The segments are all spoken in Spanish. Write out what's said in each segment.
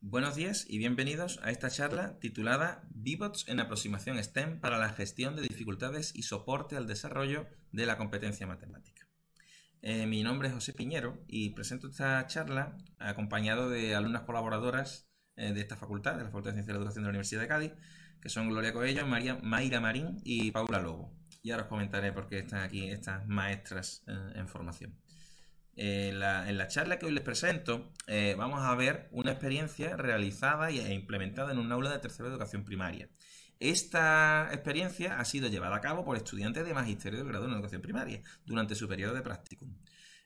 Buenos días y bienvenidos a esta charla titulada VBOTS en aproximación STEM para la gestión de dificultades y soporte al desarrollo de la competencia matemática. Mi nombre es José Piñero y presento esta charla acompañado de alumnas colaboradoras de esta facultad, de la Facultad de Ciencias de la Educación de la Universidad de Cádiz, que son Gloria Coello, Mayra Marín y Paula Lobo. Y ahora os comentaré por qué están aquí estas maestras en formación. En la charla que hoy les presento vamos a ver una experiencia realizada e implementada en un aula de tercero de educación primaria. Esta experiencia ha sido llevada a cabo por estudiantes de magisterio del grado en educación primaria durante su periodo de practicum.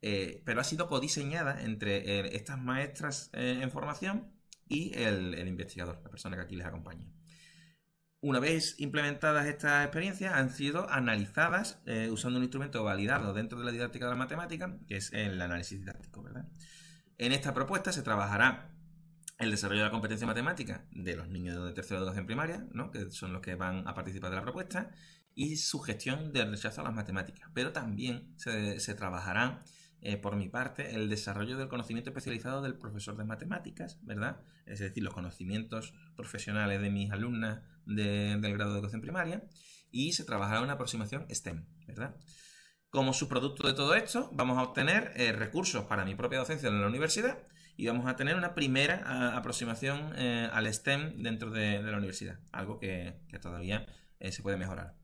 Pero ha sido codiseñada entre estas maestras en formación y el investigador, la persona que aquí les acompaña. Una vez implementadas estas experiencias, han sido analizadas usando un instrumento validado dentro de la didáctica de la matemática, que es el análisis didáctico, ¿verdad? En esta propuesta se trabajará el desarrollo de la competencia matemática de los niños de tercero de educación primaria, ¿no? Que son los que van a participar de la propuesta, y su gestión del rechazo a las matemáticas. Pero también se trabajará por mi parte, el desarrollo del conocimiento especializado del profesor de matemáticas, ¿verdad? Es decir, los conocimientos profesionales de mis alumnas del grado de educación primaria, y se trabajará una aproximación STEM, ¿verdad? Como subproducto de todo esto, vamos a obtener recursos para mi propia docencia en la universidad y vamos a tener una primera aproximación al STEM dentro de la universidad, algo que todavía se puede mejorar.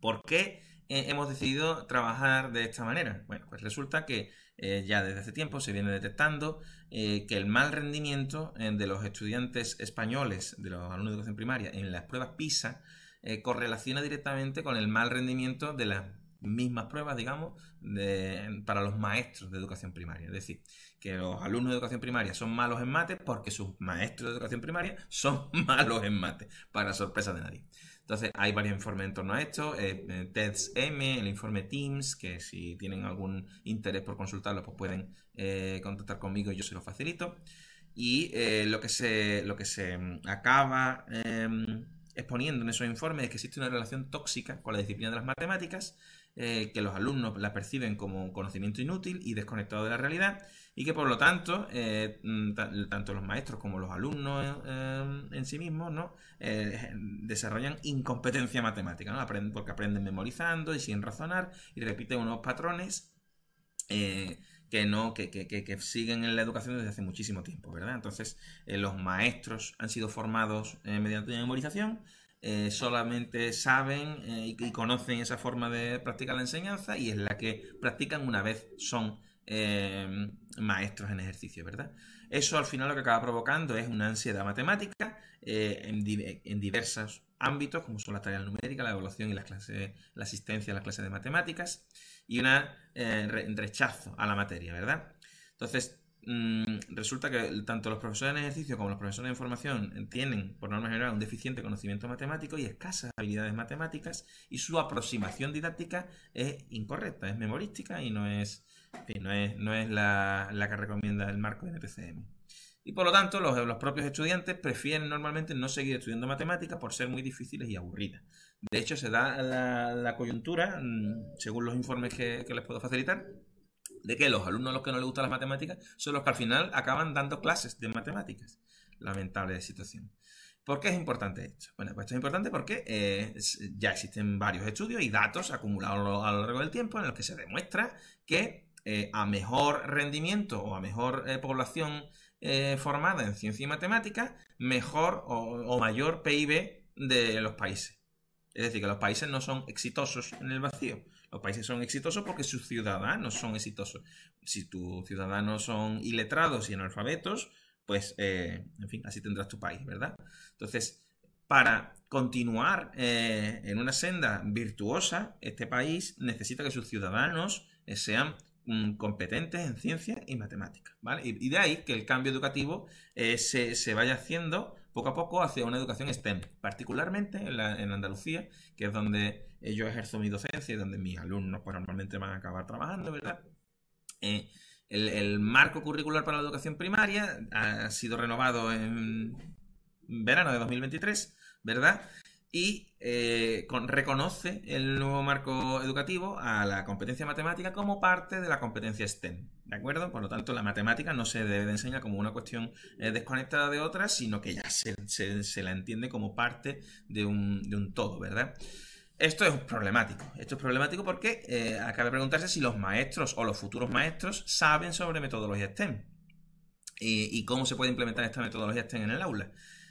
¿Por qué hemos decidido trabajar de esta manera? Bueno, pues resulta que ya desde hace tiempo se viene detectando que el mal rendimiento de los estudiantes españoles, de los alumnos de educación primaria, en las pruebas PISA, correlaciona directamente con el mal rendimiento de las mismas pruebas, digamos, para los maestros de educación primaria. Es decir, que los alumnos de educación primaria son malos en mate porque sus maestros de educación primaria son malos en mate, para sorpresa de nadie. Entonces, hay varios informes en torno a esto, TEDS-M, el informe TEAMS, que si tienen algún interés por consultarlo, pues pueden contactar conmigo y yo se lo facilito. Y lo que se acaba exponiendo en esos informes es que existe una relación tóxica con la disciplina de las matemáticas, que los alumnos la perciben como un conocimiento inútil y desconectado de la realidad, y que por lo tanto tanto los maestros como los alumnos en sí mismos, ¿no? Desarrollan incompetencia matemática, ¿no? Porque aprenden memorizando y sin razonar y repiten unos patrones que siguen en la educación desde hace muchísimo tiempo, ¿verdad? Entonces los maestros han sido formados mediante memorización, solamente saben y conocen esa forma de practicar la enseñanza, y es la que practican una vez son maestros en ejercicio, ¿verdad? Eso al final lo que acaba provocando es una ansiedad matemática en diversos ámbitos, como son las tareas numéricas, la evaluación y la asistencia a las clases de matemáticas, y un rechazo a la materia, ¿verdad? Entonces, resulta que tanto los profesores en ejercicio como los profesores en formación tienen, por norma general, un deficiente conocimiento matemático y escasas habilidades matemáticas, y su aproximación didáctica es incorrecta, es memorística y no es la que recomienda el marco de NPCM. Y por lo tanto, los propios estudiantes prefieren normalmente no seguir estudiando matemáticas por ser muy difíciles y aburridas. De hecho, se da la coyuntura, según los informes que les puedo facilitar, de que los alumnos a los que no les gustan las matemáticas son los que al final acaban dando clases de matemáticas. Lamentable situación. ¿Por qué es importante esto? Bueno, pues esto es importante porque ya existen varios estudios y datos acumulados a lo largo del tiempo en los que se demuestra que a mejor rendimiento o a mejor población formada en ciencia y matemática, mejor o mayor PIB de los países. Es decir, que los países no son exitosos en el vacío. Los países son exitosos porque sus ciudadanos son exitosos. Si tus ciudadanos son iletrados y analfabetos, pues, en fin, así tendrás tu país, ¿verdad? Entonces, para continuar en una senda virtuosa, este país necesita que sus ciudadanos sean competentes en ciencia y matemáticas, ¿vale? Y de ahí que el cambio educativo se vaya haciendo poco a poco hacia una educación STEM, particularmente en Andalucía, que es donde yo ejerzo mi docencia y donde mis alumnos pues, normalmente van a acabar trabajando, ¿verdad? El marco curricular para la educación primaria ha sido renovado en verano de 2023, ¿verdad? y reconoce el nuevo marco educativo a la competencia matemática como parte de la competencia STEM, ¿de acuerdo? Por lo tanto, la matemática no se debe de enseñar como una cuestión desconectada de otra, sino que ya se la entiende como parte de un todo, ¿verdad? Esto es problemático porque acaba de preguntarse si los maestros o los futuros maestros saben sobre metodología STEM y cómo se puede implementar esta metodología STEM en el aula.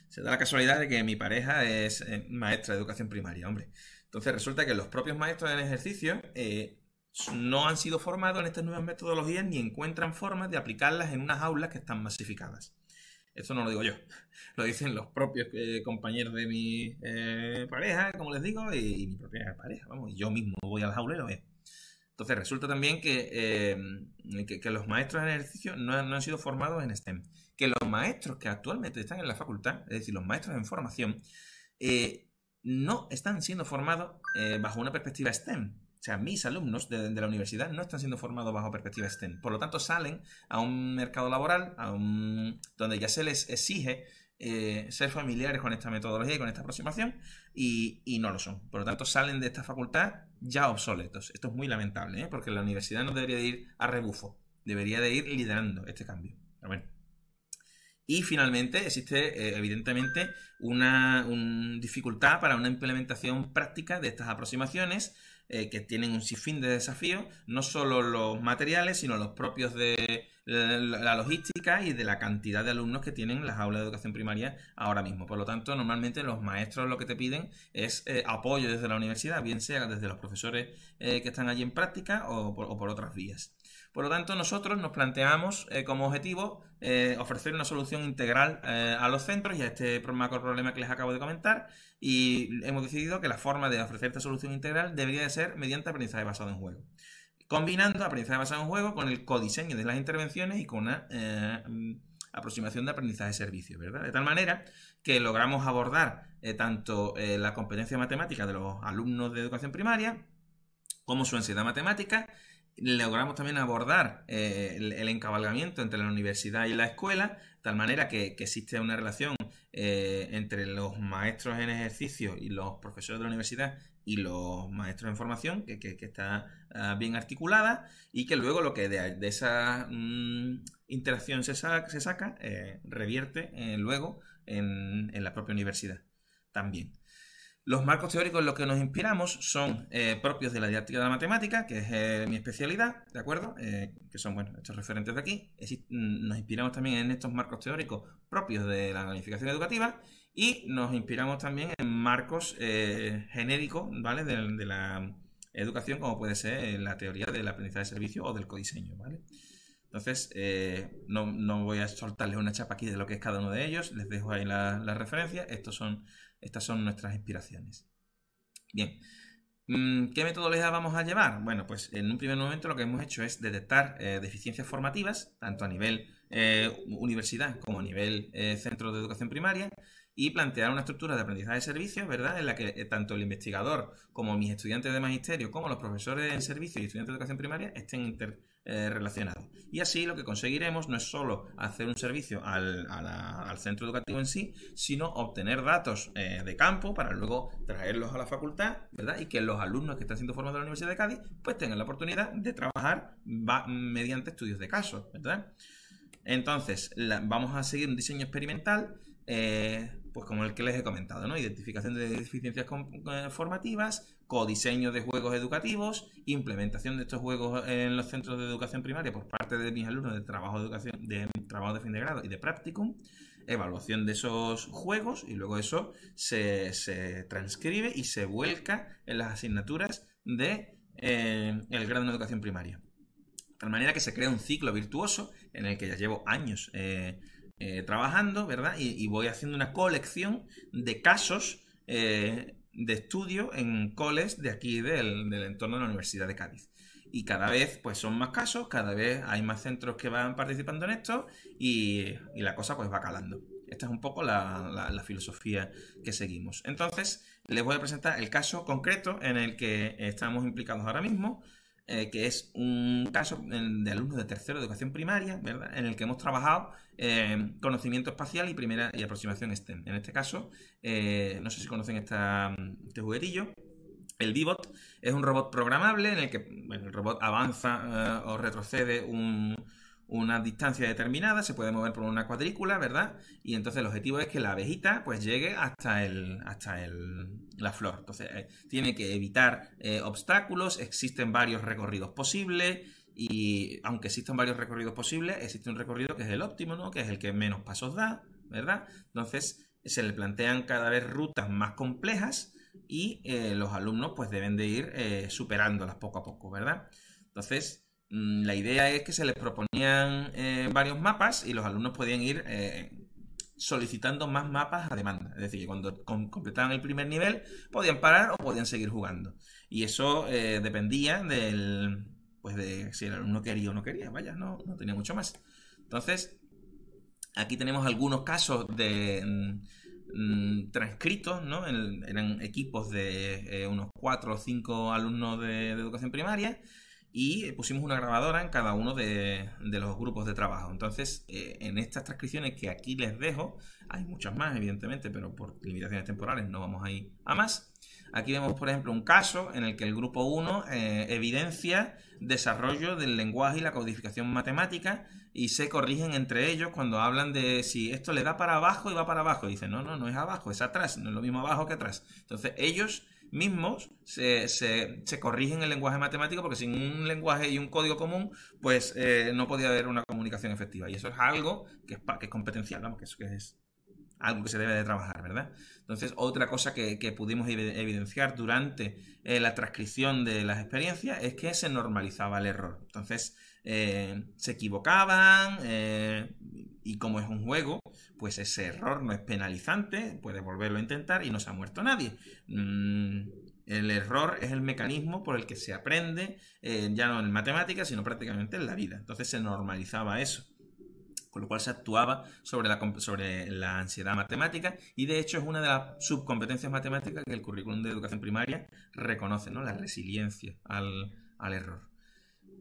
Se da la casualidad de que mi pareja es maestra de educación primaria, hombre. Entonces resulta que los propios maestros en ejercicio no han sido formados en estas nuevas metodologías ni encuentran formas de aplicarlas en unas aulas que están masificadas. Esto no lo digo yo, lo dicen los propios compañeros de mi pareja, como les digo, y mi propia pareja, vamos, yo mismo voy a las aulas y lo veo. Entonces resulta también que los maestros en ejercicio no han sido formados en STEM. Que los maestros que actualmente están en la facultad, es decir, los maestros en formación, no están siendo formados bajo una perspectiva STEM. O sea, mis alumnos de la universidad no están siendo formados bajo perspectiva STEM. Por lo tanto, salen a un mercado laboral donde ya se les exige ser familiares con esta metodología y con esta aproximación y no lo son. Por lo tanto, salen de esta facultad ya obsoletos. Esto es muy lamentable, porque la universidad no debería de ir a rebufo, debería de ir liderando este cambio. Pero bueno. Y finalmente existe evidentemente una dificultad para una implementación práctica de estas aproximaciones que tienen un sinfín de desafíos, no solo los materiales, sino los propios de la logística y de la cantidad de alumnos que tienen las aulas de educación primaria ahora mismo. Por lo tanto, normalmente los maestros lo que te piden es apoyo desde la universidad, bien sea desde los profesores que están allí en práctica o por otras vías. Por lo tanto, nosotros nos planteamos como objetivo ofrecer una solución integral a los centros y a este macro problema que les acabo de comentar, y hemos decidido que la forma de ofrecer esta solución integral debería de ser mediante aprendizaje basado en juego, combinando aprendizaje basado en juego con el codiseño de las intervenciones y con una aproximación de aprendizaje-servicio, ¿verdad? De tal manera que logramos abordar tanto la competencia matemática de los alumnos de educación primaria como su ansiedad matemática. Logramos también abordar el encabalgamiento entre la universidad y la escuela, de tal manera que existe una relación entre los maestros en ejercicio y los profesores de la universidad y los maestros en formación, que está bien articulada, y que luego lo que de esa interacción se saca revierte luego en la propia universidad también. Los marcos teóricos en los que nos inspiramos son propios de la didáctica de la matemática, que es mi especialidad, ¿de acuerdo? Que son, bueno, estos referentes de aquí. Nos inspiramos también en estos marcos teóricos propios de la planificación educativa y nos inspiramos también en marcos genéricos, ¿vale? De la educación, como puede ser la teoría del aprendizaje de servicio o del codiseño, ¿vale? Entonces, no voy a soltarles una chapa aquí de lo que es cada uno de ellos, les dejo ahí la referencia. Estas son nuestras inspiraciones. Bien, ¿qué metodología vamos a llevar? Bueno, pues en un primer momento lo que hemos hecho es detectar deficiencias formativas, tanto a nivel universidad como a nivel centro de educación primaria, y plantear una estructura de aprendizaje de servicios, ¿verdad? En la que tanto el investigador como mis estudiantes de magisterio, como los profesores en servicio y estudiantes de educación primaria estén interrelacionados. Y así lo que conseguiremos no es solo hacer un servicio al centro educativo en sí, sino obtener datos de campo para luego traerlos a la facultad, ¿verdad? Y que los alumnos que están siendo formados en la Universidad de Cádiz pues tengan la oportunidad de trabajar mediante estudios de casos, ¿verdad? Entonces, vamos a seguir un diseño experimental pues como el que les he comentado, ¿no? Identificación de deficiencias formativas, codiseño de juegos educativos, implementación de estos juegos en los centros de educación primaria por parte de mis alumnos de trabajo de fin de grado y de practicum, evaluación de esos juegos, y luego eso se transcribe y se vuelca en las asignaturas de el grado en educación primaria. De tal manera que se crea un ciclo virtuoso en el que ya llevo años trabajando, ¿verdad? Y voy haciendo una colección de casos de estudio en coles de aquí del entorno de la Universidad de Cádiz. Y cada vez pues son más casos, cada vez hay más centros que van participando en esto y la cosa pues va calando. Esta es un poco la filosofía que seguimos. Entonces, les voy a presentar el caso concreto en el que estamos implicados ahora mismo. que es un caso de alumnos de tercero de educación primaria, ¿verdad? En el que hemos trabajado conocimiento espacial y aproximación STEM. En este caso, no sé si conocen este juguetillo. El Vivot es un robot programable en el que el robot avanza o retrocede una distancia determinada, se puede mover por una cuadrícula, ¿verdad? Y entonces el objetivo es que la abejita pues llegue hasta la flor. Entonces tiene que evitar obstáculos, existen varios recorridos posibles y aunque existan varios recorridos posibles, existe un recorrido que es el óptimo, ¿no? Que es el que menos pasos da, ¿verdad? Entonces se le plantean cada vez rutas más complejas y los alumnos pues deben de ir superándolas poco a poco, ¿verdad? Entonces la idea es que se les proponían varios mapas y los alumnos podían ir solicitando más mapas a demanda. Es decir, que cuando completaban el primer nivel podían parar o podían seguir jugando. Y eso dependía pues de si el alumno quería o no quería. Vaya, no tenía mucho más. Entonces, aquí tenemos algunos casos de transcritos, ¿no? Eran equipos de unos 4 o 5 alumnos de educación primaria y pusimos una grabadora en cada uno de los grupos de trabajo. Entonces, en estas transcripciones que aquí les dejo, hay muchas más, evidentemente, pero por limitaciones temporales no vamos a ir a más. Aquí vemos, por ejemplo, un caso en el que el grupo 1 evidencia desarrollo del lenguaje y la codificación matemática y se corrigen entre ellos cuando hablan de si esto le da para abajo y va para abajo. Y dicen, no es abajo, es atrás, no es lo mismo abajo que atrás. Entonces, ellos mismos se corrigen el lenguaje matemático porque sin un lenguaje y un código común pues no podía haber una comunicación efectiva y eso es algo que es competencial, vamos, que eso que es algo que se debe de trabajar, ¿verdad? Entonces, otra cosa que pudimos evidenciar durante la transcripción de las experiencias es que se normalizaba el error. Entonces, se equivocaban y como es un juego, pues ese error no es penalizante, puedes volverlo a intentar y no se ha muerto nadie. El error es el mecanismo por el que se aprende, ya no en matemáticas, sino prácticamente en la vida. Entonces se normalizaba eso, con lo cual se actuaba sobre la ansiedad matemática y de hecho es una de las subcompetencias matemáticas que el currículum de educación primaria reconoce, ¿no? La resiliencia al error.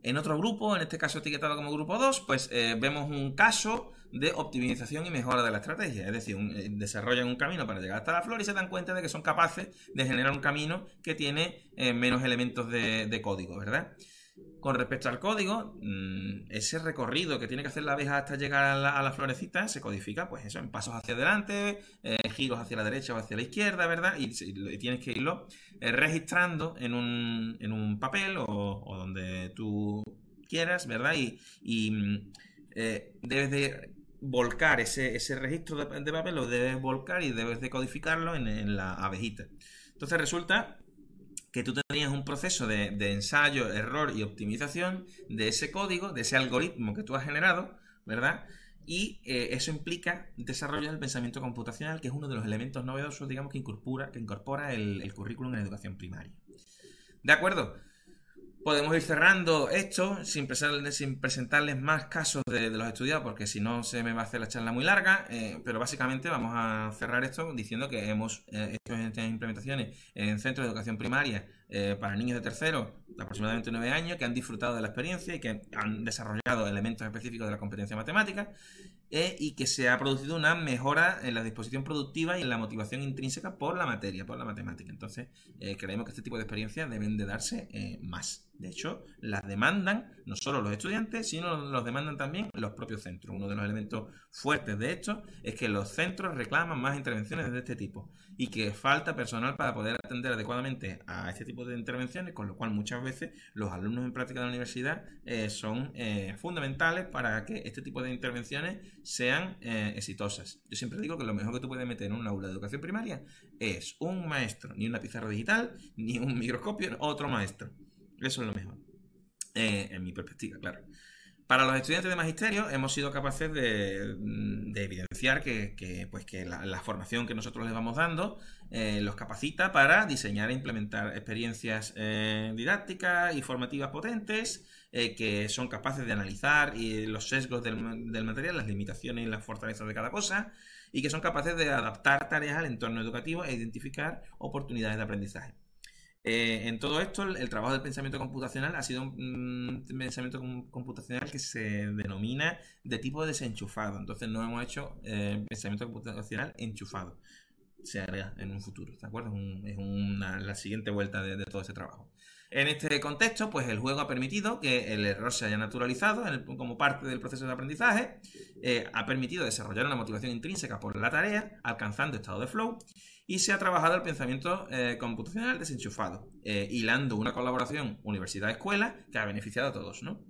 En otro grupo, en este caso etiquetado como grupo 2, pues vemos un caso de optimización y mejora de la estrategia. Es decir, desarrollan un camino para llegar hasta la flor y se dan cuenta de que son capaces de generar un camino que tiene menos elementos de código, ¿verdad? Con respecto al código, ese recorrido que tiene que hacer la abeja hasta llegar a la florecita se codifica, pues eso, en pasos hacia adelante, giros hacia la derecha o hacia la izquierda, ¿verdad? Y tienes que irlo registrando en un papel o donde tú quieras, ¿verdad? Y debes de volcar ese registro de papel, lo debes volcar y debes de codificarlo en la abejita. Entonces resulta que tú tenías un proceso de ensayo, error y optimización de ese código, de ese algoritmo que tú has generado, ¿verdad? Y eso implica desarrollo del pensamiento computacional, que es uno de los elementos novedosos, digamos, que incorpora el currículum en educación primaria. ¿De acuerdo? Podemos ir cerrando esto sin presentarles más casos de los estudiados, porque si no se me va a hacer la charla muy larga, pero básicamente vamos a cerrar esto diciendo que hemos hecho estas implementaciones en centros de educación primaria para niños de tercero, de aproximadamente 9 años, que han disfrutado de la experiencia y que han desarrollado elementos específicos de la competencia matemática y que se ha producido una mejora en la disposición productiva y en la motivación intrínseca por la materia, por la matemática. Entonces, creemos que este tipo de experiencias deben de darse más. De hecho, las demandan no solo los estudiantes, sino los demandan también los propios centros. Uno de los elementos fuertes de esto es que los centros reclaman más intervenciones de este tipo y que falta personal para poder atender adecuadamente a este tipo de intervenciones, con lo cual muchas veces los alumnos en práctica de la universidad son fundamentales para que este tipo de intervenciones sean exitosas. Yo siempre digo que lo mejor que tú puedes meter en un aula de educación primaria es un maestro, ni una pizarra digital, ni un microscopio, otro maestro. Eso es lo mejor, en mi perspectiva, claro. Para los estudiantes de magisterio hemos sido capaces de evidenciar que la formación que nosotros les vamos dando los capacita para diseñar e implementar experiencias didácticas y formativas potentes, que son capaces de analizar los sesgos del material, las limitaciones y las fortalezas de cada cosa, y que son capaces de adaptar tareas al entorno educativo e identificar oportunidades de aprendizaje. En todo esto, el trabajo del pensamiento computacional ha sido un pensamiento computacional que se denomina de tipo desenchufado. Entonces no hemos hecho pensamiento computacional enchufado. Se hará en un futuro, ¿de acuerdo? La siguiente vuelta de todo ese trabajo. En este contexto, pues el juego ha permitido que el error se haya naturalizado como parte del proceso de aprendizaje, ha permitido desarrollar una motivación intrínseca por la tarea, alcanzando estado de flow, y se ha trabajado el pensamiento computacional desenchufado, hilando una colaboración universidad-escuela que ha beneficiado a todos, ¿no?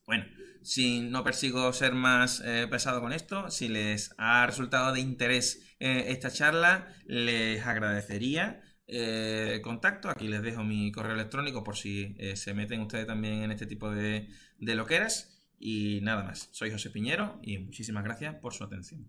Bueno, si no persigo ser más pesado con esto, si les ha resultado de interés esta charla, les agradecería contacto. Aquí les dejo mi correo electrónico por si se meten ustedes también en este tipo de loqueras. Y nada más, soy José Piñero y muchísimas gracias por su atención.